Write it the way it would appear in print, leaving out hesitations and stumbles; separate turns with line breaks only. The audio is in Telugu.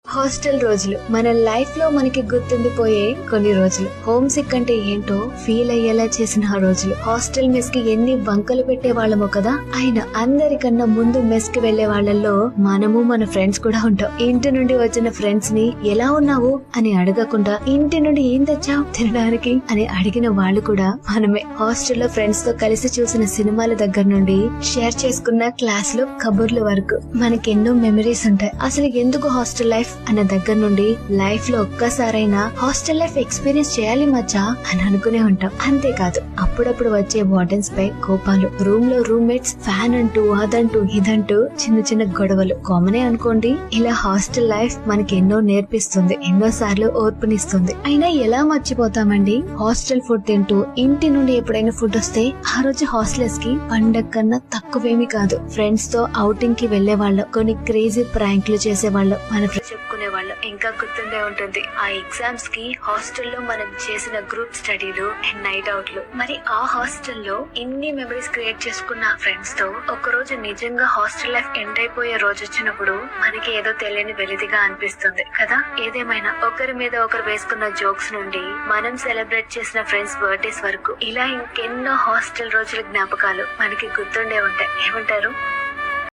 హాస్టల్ రోజులు మన లైఫ్ లో మనకి గుర్తుండిపోయే కొన్ని రోజులు. హోమ్ సిక్ అంటే ఏంటో ఫీల్ అయ్యేలా చేసిన ఆ రోజులు. హాస్టల్ మెస్ కి ఎన్ని వంకలు పెట్టే వాళ్ళమో కదా. అయినా అందరికన్నా ముందు మెస్ కి వెళ్లే వాళ్ళల్లో మనము మన ఫ్రెండ్స్ కూడా ఉంటాం. ఇంటి నుండి వచ్చిన ఫ్రెండ్స్ ని ఎలా ఉన్నావు అని అడగకుండా ఇంటి నుండి ఏం తెచ్చావు తినడానికి అని అడిగిన వాళ్ళు కూడా మనమే. హాస్టల్లో ఫ్రెండ్స్ తో కలిసి చూసిన సినిమాల దగ్గర నుండి షేర్ చేసుకున్న క్లాస్ లో కబుర్ల వరకు మనకెన్నో మెమరీస్ ఉంటాయి. అసలు ఎందుకు హాస్టల్ లైఫ్ అన్న దగ్గర నుండి లైఫ్ లో ఒక్కసారైనా హాస్టల్ లైఫ్ ఎక్స్పీరియన్స్ చేయాలి మచ్చా అని అనుకునే ఉంటాం. అంతేకాదు అప్పుడప్పుడు వచ్చే వార్డెన్స్ పై కోపాలు, రూమ్ లో రూమ్మేట్స్ ఫ్యాన్ అంటూ అదంటూ ఇదంటూ చిన్న చిన్న గొడవలు కామనే అనుకోండి. ఇలా హాస్టల్ లైఫ్ మనకి ఎన్నో నేర్పిస్తుంది, ఎన్నో సార్లు ఓర్పునిస్తుంది. అయినా ఎలా మర్చిపోతామండి హాస్టల్ ఫుడ్ తింటూ. ఇంటి నుండి ఎప్పుడైనా ఫుడ్ వస్తే ఆ రోజు హాస్టలర్స్ కి పండగ కన్నా తక్కువేమీ కాదు. ఫ్రెండ్స్ తో అవుటింగ్ కి వెళ్లే వాళ్ళు, కొన్ని క్రేజీ ప్రాంక్లు చేసేవాళ్ళు, మన చెప్పుకునే వాళ్ళు. ఇంకా గుర్తుండే ఉంటుంది ఆ ఎగ్జామ్స్ కి హాస్టల్లో మనం చేసిన గ్రూప్ స్టడీలు అండ్ నైట్ అవుట్లు. మరి ఆ హాస్టల్లో ఇన్ని మెమరీస్ క్రియేట్ చేసుకున్న ఫ్రెండ్స్ తో ఒక రోజు నిజంగా హాస్టల్ లైఫ్ ఎండ్ అయిపోయే రోజు వచ్చినప్పుడు మనకి ఏదో తెలియని వెలితిగా అనిపిస్తుంది కదా. ఏదేమైనా ఒకరి మీద ఒకరు వేసుకున్న జోక్స్ నుండి మనం సెలబ్రేట్ చేసిన ఫ్రెండ్స్ బర్త్డేస్ వరకు ఇలా ఇంకెన్నో హాస్టల్ రోజుల జ్ఞాపకాలు మనకి గుర్తుండే ఉంటాయి. ఏమంటారు?